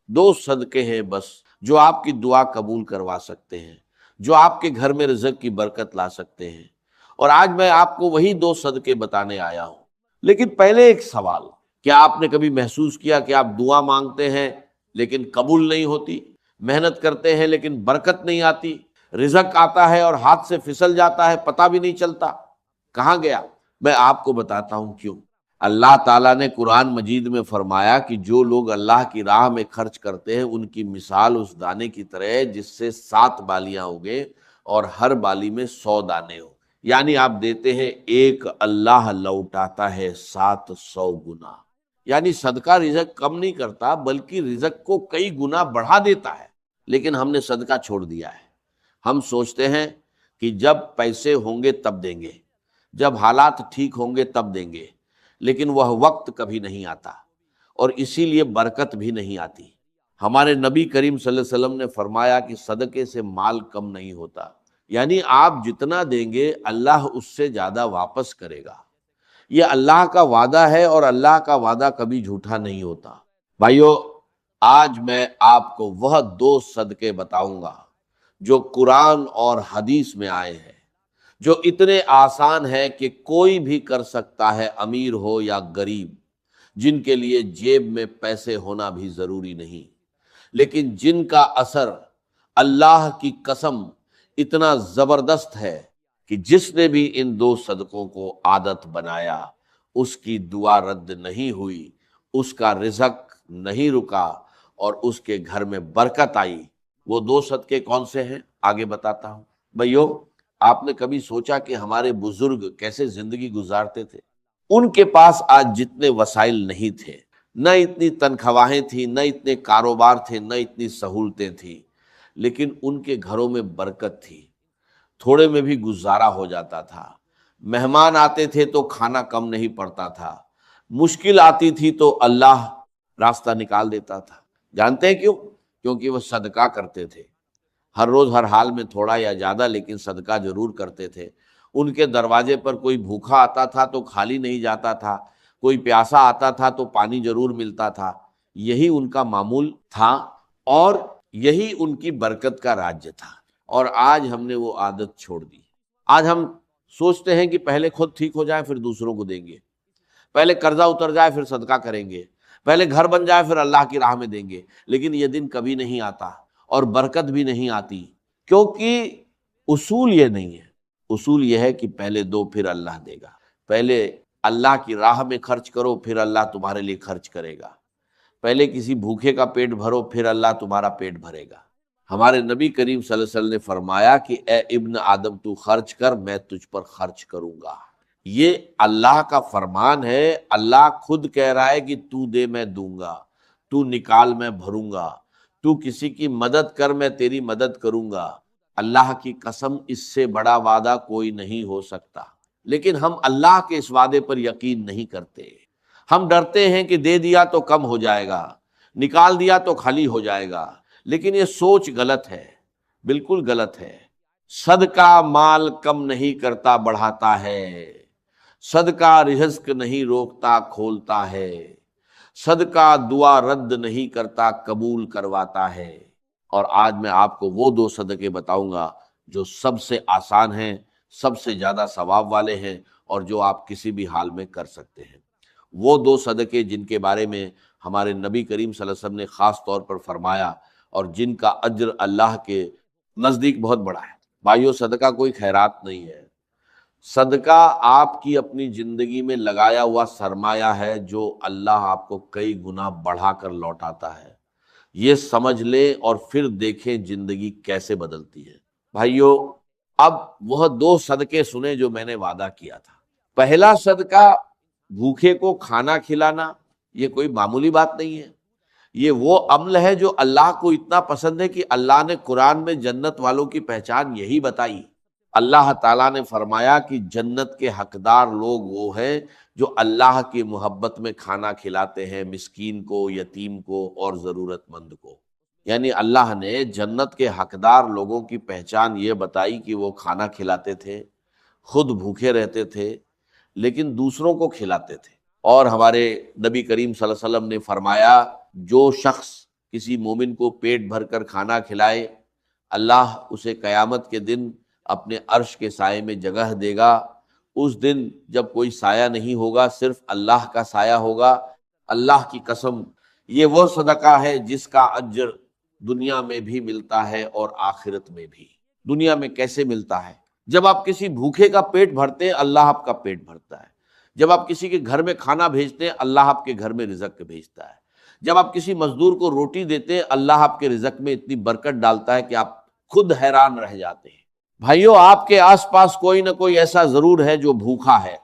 دو صدقے ہیں بس جو آپ کی دعا قبول کروا سکتے ہیں، جو آپ کے گھر میں رزق کی برکت لا سکتے ہیں، اور آج میں آپ کو وہی دو صدقے بتانے آیا ہوں۔ لیکن پہلے ایک سوال، کیا آپ نے کبھی محسوس کیا کہ آپ دعا مانگتے ہیں لیکن قبول نہیں ہوتی، محنت کرتے ہیں لیکن برکت نہیں آتی، رزق آتا ہے اور ہاتھ سے پھسل جاتا ہے، پتہ بھی نہیں چلتا کہاں گیا؟ میں آپ کو بتاتا ہوں کیوں۔ اللہ تعالیٰ نے قرآن مجید میں فرمایا کہ جو لوگ اللہ کی راہ میں خرچ کرتے ہیں ان کی مثال اس دانے کی طرح ہے جس سے 7 بالیاں اگے اور ہر بالی میں 100 دانے ہو، یعنی آپ دیتے ہیں ایک، اللہ لوٹاتا ہے 700 گنا۔ یعنی صدقہ رزق کم نہیں کرتا بلکہ رزق کو کئی گنا بڑھا دیتا ہے، لیکن ہم نے صدقہ چھوڑ دیا ہے۔ ہم سوچتے ہیں کہ جب پیسے ہوں گے تب دیں گے، جب حالات ٹھیک ہوں گے تب دیں گے، لیکن وہ وقت کبھی نہیں آتا اور اسی لیے برکت بھی نہیں آتی۔ ہمارے نبی کریم صلی اللہ علیہ وسلم نے فرمایا کہ صدقے سے مال کم نہیں ہوتا، یعنی آپ جتنا دیں گے اللہ اس سے زیادہ واپس کرے گا۔ یہ اللہ کا وعدہ ہے اور اللہ کا وعدہ کبھی جھوٹا نہیں ہوتا۔ بھائیو، آج میں آپ کو وہ 2 صدقے بتاؤں گا جو قرآن اور حدیث میں آئے ہیں، جو اتنے آسان ہے کہ کوئی بھی کر سکتا ہے، امیر ہو یا غریب، جن کے لیے جیب میں پیسے ہونا بھی ضروری نہیں، لیکن جن کا اثر اللہ کی قسم اتنا زبردست ہے کہ جس نے بھی ان 2 صدقوں کو عادت بنایا اس کی دعا رد نہیں ہوئی، اس کا رزق نہیں رکا اور اس کے گھر میں برکت آئی۔ وہ 2 صدقے کون سے ہیں آگے بتاتا ہوں۔ بھائیو، آپ نے کبھی سوچا کہ ہمارے بزرگ کیسے زندگی گزارتے تھے؟ ان کے پاس آج جتنے وسائل نہیں تھے، نہ اتنی تنخواہیں تھیں، نہ اتنے کاروبار تھے، نہ اتنی سہولتیں تھیں، لیکن ان کے گھروں میں برکت تھی، تھوڑے میں بھی گزارا ہو جاتا تھا۔ مہمان آتے تھے تو کھانا کم نہیں پڑتا تھا، مشکل آتی تھی تو اللہ راستہ نکال دیتا تھا۔ جانتے ہیں کیوں؟ کیونکہ وہ صدقہ کرتے تھے، ہر روز ہر حال میں تھوڑا یا زیادہ لیکن صدقہ ضرور کرتے تھے۔ ان کے دروازے پر کوئی بھوکا آتا تھا تو خالی نہیں جاتا تھا، کوئی پیاسا آتا تھا تو پانی ضرور ملتا تھا۔ یہی ان کا معمول تھا اور یہی ان کی برکت کا راج تھا، اور آج ہم نے وہ عادت چھوڑ دی۔ آج ہم سوچتے ہیں کہ پہلے خود ٹھیک ہو جائے پھر دوسروں کو دیں گے، پہلے قرضہ اتر جائے پھر صدقہ کریں گے، پہلے گھر بن جائے پھر اللہ کی راہ میں دیں گے، لیکن یہ دن کبھی نہیں آتا اور برکت بھی نہیں آتی، کیونکہ اصول یہ نہیں ہے۔ اصول یہ ہے کہ پہلے دو پھر اللہ دے گا، پہلے اللہ کی راہ میں خرچ کرو پھر اللہ تمہارے لیے خرچ کرے گا، پہلے کسی بھوکے کا پیٹ بھرو پھر اللہ تمہارا پیٹ بھرے گا۔ ہمارے نبی کریم صلی اللہ علیہ وسلم نے فرمایا کہ اے ابن آدم تو خرچ کر، میں تجھ پر خرچ کروں گا۔ یہ اللہ کا فرمان ہے، اللہ خود کہہ رہا ہے کہ تو دے میں دوں گا، تو نکال میں بھروں گا، تو کسی کی مدد کر میں تیری مدد کروں گا۔ اللہ کی قسم، اس سے بڑا وعدہ کوئی نہیں ہو سکتا، لیکن ہم اللہ کے اس وعدے پر یقین نہیں کرتے۔ ہم ڈرتے ہیں کہ دے دیا تو کم ہو جائے گا، نکال دیا تو خالی ہو جائے گا، لیکن یہ سوچ غلط ہے، بالکل غلط ہے۔ صدقہ مال کم نہیں کرتا، بڑھاتا ہے۔ صدقہ رزق نہیں روکتا، کھولتا ہے۔ صدقہ دعا رد نہیں کرتا، قبول کرواتا ہے۔ اور آج میں آپ کو وہ 2 صدقے بتاؤں گا جو سب سے آسان ہیں، سب سے زیادہ ثواب والے ہیں، اور جو آپ کسی بھی حال میں کر سکتے ہیں۔ وہ 2 صدقے جن کے بارے میں ہمارے نبی کریم صلی اللہ علیہ وسلم نے خاص طور پر فرمایا اور جن کا اجر اللہ کے نزدیک بہت بڑا ہے۔ بھائیو، صدقہ کوئی خیرات نہیں ہے، صدقہ آپ کی اپنی زندگی میں لگایا ہوا سرمایہ ہے جو اللہ آپ کو کئی گنا بڑھا کر لوٹاتا ہے۔ یہ سمجھ لیں اور پھر دیکھیں زندگی کیسے بدلتی ہے۔ بھائیو، اب وہ 2 صدقے سنیں جو میں نے وعدہ کیا تھا۔ پہلا صدقہ بھوکے کو کھانا کھلانا، یہ کوئی معمولی بات نہیں ہے، یہ وہ عمل ہے جو اللہ کو اتنا پسند ہے کہ اللہ نے قرآن میں جنت والوں کی پہچان یہی بتائی۔ اللہ تعالیٰ نے فرمایا کہ جنت کے حقدار لوگ وہ ہیں جو اللہ کی محبت میں کھانا کھلاتے ہیں، مسکین کو، یتیم کو اور ضرورت مند کو۔ یعنی اللہ نے جنت کے حقدار لوگوں کی پہچان یہ بتائی کہ وہ کھانا کھلاتے تھے، خود بھوکے رہتے تھے لیکن دوسروں کو کھلاتے تھے۔ اور ہمارے نبی کریم صلی اللہ علیہ وسلم نے فرمایا جو شخص کسی مومن کو پیٹ بھر کر کھانا کھلائے، اللہ اسے قیامت کے دن اپنے عرش کے سائے میں جگہ دے گا۔ اس دن جب کوئی سایہ نہیں ہوگا، صرف اللہ کا سایہ ہوگا۔ اللہ کی قسم، یہ وہ صدقہ ہے جس کا اجر دنیا میں بھی ملتا ہے اور آخرت میں بھی۔ دنیا میں کیسے ملتا ہے؟ جب آپ کسی بھوکے کا پیٹ بھرتے ہیں، اللہ آپ کا پیٹ بھرتا ہے۔ جب آپ کسی کے گھر میں کھانا بھیجتے ہیں، اللہ آپ کے گھر میں رزق بھیجتا ہے۔ جب آپ کسی مزدور کو روٹی دیتے ہیں، اللہ آپ کے رزق میں اتنی برکت ڈالتا ہے کہ آپ خود حیران رہ جاتے ہیں۔ بھائیو، آپ کے آس پاس کوئی نہ کوئی ایسا ضرور ہے جو بھوکا ہے۔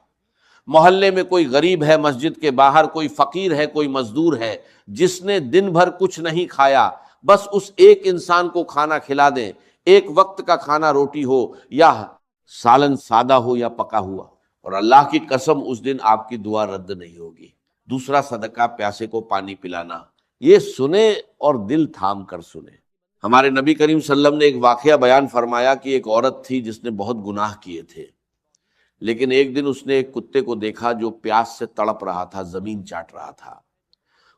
محلے میں کوئی غریب ہے، مسجد کے باہر کوئی فقیر ہے، کوئی مزدور ہے جس نے دن بھر کچھ نہیں کھایا۔ بس اس ایک انسان کو کھانا کھلا دیں، ایک وقت کا کھانا، روٹی ہو یا سالن سادہ ہو یا پکا ہوا، اور اللہ کی قسم اس دن آپ کی دعا رد نہیں ہوگی۔ دوسرا صدقہ پیاسے کو پانی پلانا۔ یہ سنیں اور دل تھام کر سنیں۔ ہمارے نبی کریم صلی اللہ علیہ وسلم نے ایک واقعہ بیان فرمایا کہ ایک عورت تھی جس نے بہت گناہ کیے تھے، لیکن ایک دن اس نے ایک کتے کو دیکھا جو پیاس سے تڑپ رہا تھا، زمین چاٹ رہا تھا۔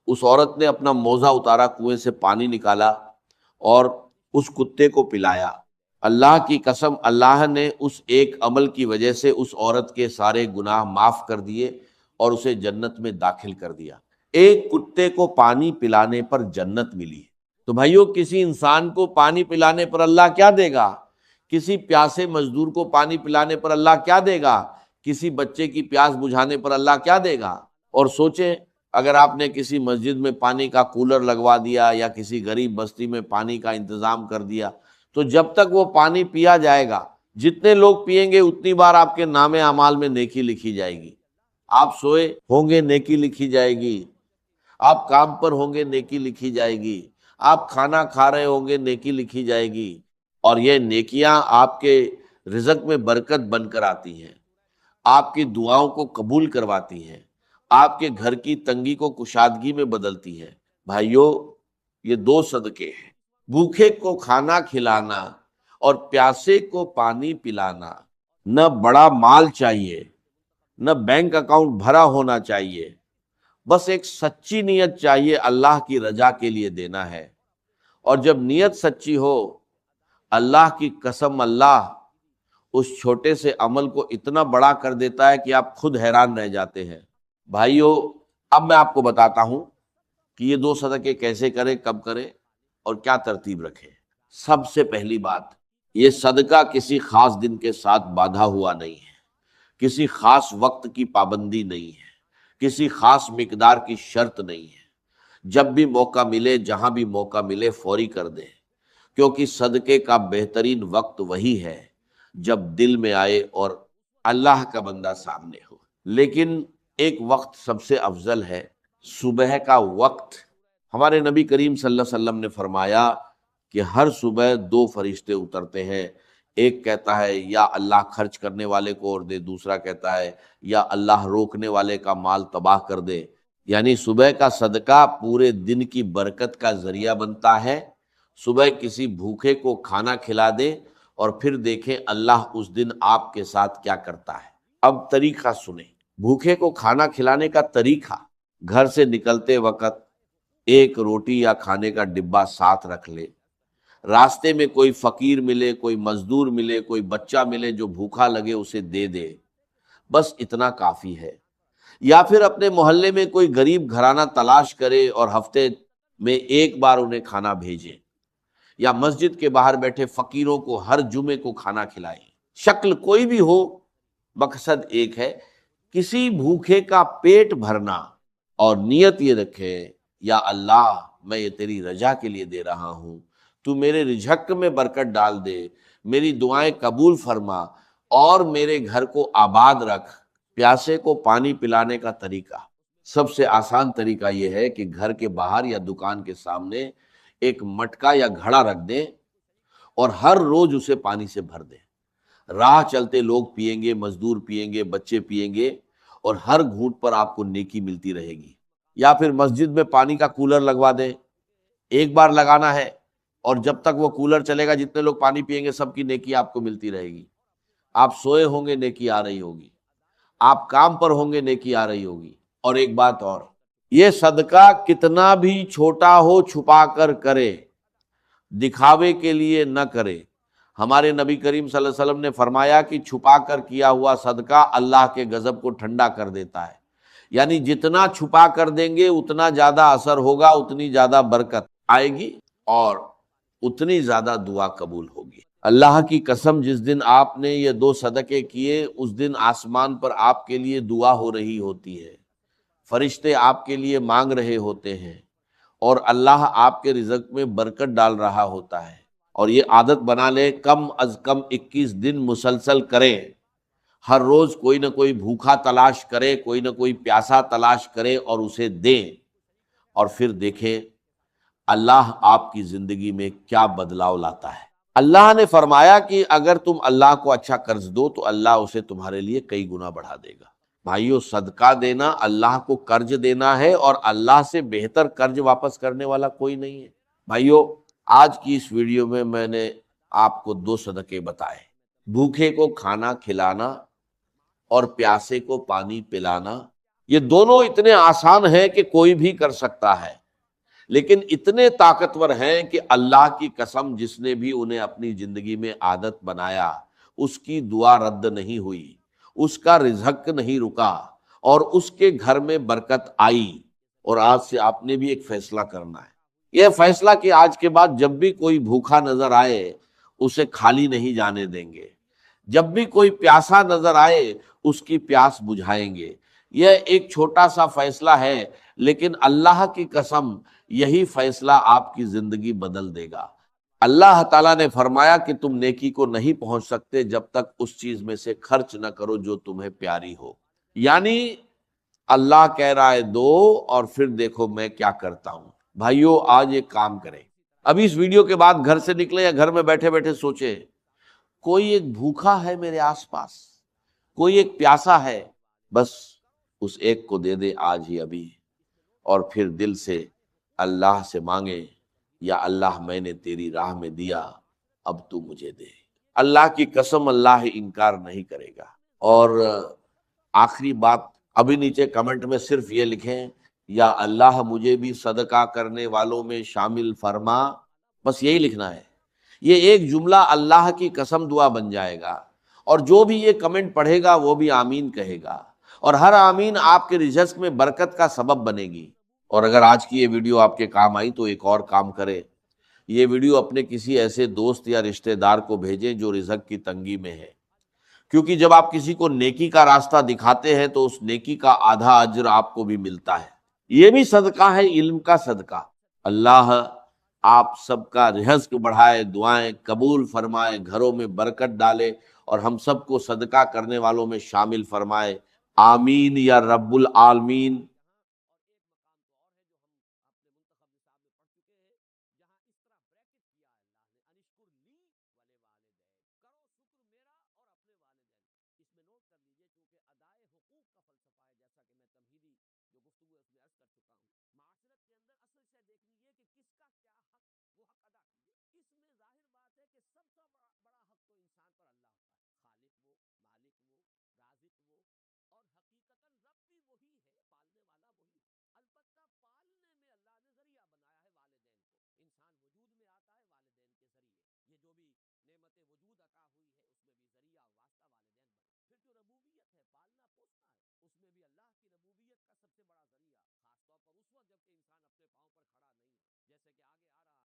اس عورت نے اپنا موزہ اتارا، کنویں سے پانی نکالا اور اس کتے کو پلایا۔ اللہ کی قسم، اللہ نے اس ایک عمل کی وجہ سے اس عورت کے سارے گناہ معاف کر دیے اور اسے جنت میں داخل کر دیا۔ ایک کتے کو پانی پلانے پر جنت ملی۔ تو بھائیو، کسی انسان کو پانی پلانے پر اللہ کیا دے گا؟ کسی پیاسے مزدور کو پانی پلانے پر اللہ کیا دے گا؟ کسی بچے کی پیاس بجھانے پر اللہ کیا دے گا؟ اور سوچیں، اگر آپ نے کسی مسجد میں پانی کا کولر لگوا دیا یا کسی غریب بستی میں پانی کا انتظام کر دیا، تو جب تک وہ پانی پیا جائے گا، جتنے لوگ پیئیں گے اتنی بار آپ کے نام اعمال میں نیکی لکھی جائے گی۔ آپ سوئے ہوں گے، نیکی لکھی جائے گی۔ آپ کام پر ہوں گے، نیکی لکھی جائے گی۔ آپ کھانا کھا رہے ہوں گے، نیکی لکھی جائے گی۔ اور یہ نیکیاں آپ کے رزق میں برکت بن کر آتی ہیں، آپ کی دعاؤں کو قبول کرواتی ہیں، آپ کے گھر کی تنگی کو کشادگی میں بدلتی ہیں۔ بھائیو، یہ دو صدقے ہیں، بھوکے کو کھانا کھلانا اور پیاسے کو پانی پلانا۔ نہ بڑا مال چاہیے، نہ بینک اکاؤنٹ بھرا ہونا چاہیے، بس ایک سچی نیت چاہیے، اللہ کی رضا کے لیے دینا ہے۔ اور جب نیت سچی ہو، اللہ کی قسم، اللہ اس چھوٹے سے عمل کو اتنا بڑا کر دیتا ہے کہ آپ خود حیران رہ جاتے ہیں۔ بھائیو، اب میں آپ کو بتاتا ہوں کہ یہ دو صدقے کیسے کریں، کب کریں اور کیا ترتیب رکھیں۔ سب سے پہلی بات، یہ صدقہ کسی خاص دن کے ساتھ باندھا ہوا نہیں ہے، کسی خاص وقت کی پابندی نہیں ہے، کسی خاص مقدار کی شرط نہیں ہے۔ جب بھی موقع ملے، جہاں بھی موقع ملے، فوری کر دیں، کیونکہ صدقے کا بہترین وقت وہی ہے جب دل میں آئے اور اللہ کا بندہ سامنے ہو۔ لیکن ایک وقت سب سے افضل ہے، صبح کا وقت۔ ہمارے نبی کریم صلی اللہ علیہ وسلم نے فرمایا کہ ہر صبح دو فرشتے اترتے ہیں، ایک کہتا ہے یا اللہ خرچ کرنے والے کو اور دے، دوسرا کہتا ہے یا اللہ روکنے والے کا مال تباہ کر دے۔ یعنی صبح کا صدقہ پورے دن کی برکت کا ذریعہ بنتا ہے۔ صبح کسی بھوکے کو کھانا کھلا دیں اور پھر دیکھیں اللہ اس دن آپ کے ساتھ کیا کرتا ہے۔ اب طریقہ سنیں، بھوکے کو کھانا کھلانے کا طریقہ: گھر سے نکلتے وقت ایک روٹی یا کھانے کا ڈبہ ساتھ رکھ لے، راستے میں کوئی فقیر ملے، کوئی مزدور ملے، کوئی بچہ ملے جو بھوکا لگے، اسے دے دے، بس اتنا کافی ہے۔ یا پھر اپنے محلے میں کوئی غریب گھرانہ تلاش کرے اور ہفتے میں ایک بار انہیں کھانا بھیجے، یا مسجد کے باہر بیٹھے فقیروں کو ہر جمعے کو کھانا کھلائیں۔ شکل کوئی بھی ہو، مقصد ایک ہے، کسی بھوکے کا پیٹ بھرنا، اور نیت یہ رکھے، یا اللہ میں یہ تیری رضا کے لیے دے رہا ہوں، تو میرے رزق میں برکت ڈال دے، میری دعائیں قبول فرما اور میرے گھر کو آباد رکھ۔ پیاسے کو پانی پلانے کا طریقہ: سب سے آسان طریقہ یہ ہے کہ گھر کے باہر یا دکان کے سامنے ایک مٹکا یا گھڑا رکھ دیں اور ہر روز اسے پانی سے بھر دیں۔ راہ چلتے لوگ پیئیں گے، مزدور پیئیں گے، بچے پیئیں گے، اور ہر گھونٹ پر آپ کو نیکی ملتی رہے گی۔ یا پھر مسجد میں پانی کا کولر لگوا دیں، ایک بار لگانا ہے اور جب تک وہ کولر چلے گا جتنے لوگ پانی پیئیں گے سب کی نیکی آپ کو ملتی رہے گی۔ آپ سوئے ہوں گے، نیکی آ رہی ہوگی، آپ کام پر ہوں گے، نیکی آ رہی ہوگی۔ اور ایک بات اور، یہ صدقہ کتنا بھی چھوٹا ہو چھپا کر کرے، دکھاوے کے لیے نہ کرے۔ ہمارے نبی کریم صلی اللہ علیہ وسلم نے فرمایا کہ چھپا کر کیا ہوا صدقہ اللہ کے غضب کو ٹھنڈا کر دیتا ہے، یعنی جتنا چھپا کر دیں گے اتنا زیادہ اثر ہوگا، اتنی زیادہ برکت آئے گی اور اتنی زیادہ دعا قبول ہوگی۔ اللہ کی قسم، جس دن آپ نے یہ 2 صدقے کیے اس دن آسمان پر آپ کے لیے دعا ہو رہی ہوتی ہے، فرشتے آپ کے لیے مانگ رہے ہوتے ہیں، اور اللہ آپ کے رزق میں برکت ڈال رہا ہوتا ہے۔ اور یہ عادت بنا لے، کم از کم 21 دن مسلسل کرے، ہر روز کوئی نہ کوئی بھوکا تلاش کرے، کوئی نہ کوئی پیاسا تلاش کرے اور اسے دیں، اور پھر دیکھیں اللہ آپ کی زندگی میں کیا بدلاؤ لاتا ہے۔ اللہ نے فرمایا کہ اگر تم اللہ کو اچھا قرض دو تو اللہ اسے تمہارے لیے کئی گنا بڑھا دے گا۔ بھائیو، صدقہ دینا اللہ کو قرض دینا ہے، اور اللہ سے بہتر قرض واپس کرنے والا کوئی نہیں ہے۔ بھائیو، آج کی اس ویڈیو میں میں نے آپ کو 2 صدقے بتائے، بھوکے کو کھانا کھلانا اور پیاسے کو پانی پلانا۔ یہ دونوں اتنے آسان ہیں کہ کوئی بھی کر سکتا ہے، لیکن اتنے طاقتور ہیں کہ اللہ کی قسم جس نے بھی انہیں اپنی زندگی میں عادت بنایا اس کی دعا رد نہیں ہوئی، اس کا رزق نہیں رکا، اور اس کے گھر میں برکت آئی۔ اور آج سے آپ نے بھی ایک فیصلہ کرنا ہے، یہ فیصلہ کہ آج کے بعد جب بھی کوئی بھوکا نظر آئے اسے خالی نہیں جانے دیں گے، جب بھی کوئی پیاسا نظر آئے اس کی پیاس بجھائیں گے۔ یہ ایک چھوٹا سا فیصلہ ہے، لیکن اللہ کی قسم یہی فیصلہ آپ کی زندگی بدل دے گا۔ اللہ تعالیٰ نے فرمایا کہ تم نیکی کو نہیں پہنچ سکتے جب تک اس چیز میں سے خرچ نہ کرو جو تمہیں پیاری ہو، یعنی اللہ کہہ رہا ہے دو، اور پھر دیکھو میں کیا کرتا ہوں۔ بھائیو، آج ایک کام کریں، ابھی اس ویڈیو کے بعد گھر سے نکلے یا گھر میں بیٹھے بیٹھے سوچے کوئی ایک بھوکا ہے میرے آس پاس، کوئی ایک پیاسا ہے، بس اس ایک کو دے دے آج ہی ابھی، اور پھر دل سے اللہ سے مانگے، یا اللہ میں نے تیری راہ میں دیا، اب تو مجھے دے۔ اللہ کی قسم اللہ انکار نہیں کرے گا۔ اور آخری بات، ابھی نیچے کمنٹ میں صرف یہ لکھیں، یا اللہ مجھے بھی صدقہ کرنے والوں میں شامل فرما، بس یہی لکھنا ہے۔ یہ ایک جملہ اللہ کی قسم دعا بن جائے گا، اور جو بھی یہ کمنٹ پڑھے گا وہ بھی آمین کہے گا، اور ہر آمین آپ کے رزق میں برکت کا سبب بنے گی۔ اور اگر آج کی یہ ویڈیو آپ کے کام آئی تو ایک اور کام کرے، یہ ویڈیو اپنے کسی ایسے دوست یا رشتہ دار کو بھیجیں جو رزق کی تنگی میں ہے، کیونکہ جب آپ کسی کو نیکی کا راستہ دکھاتے ہیں تو اس نیکی کا آدھا اجر آپ کو بھی ملتا ہے۔ یہ بھی صدقہ ہے، علم کا صدقہ۔ اللہ آپ سب کا رزق بڑھائے، دعائیں قبول فرمائے، گھروں میں برکت ڈالے، اور ہم سب کو صدقہ کرنے والوں میں شامل فرمائے، آمین یا رب العالمین۔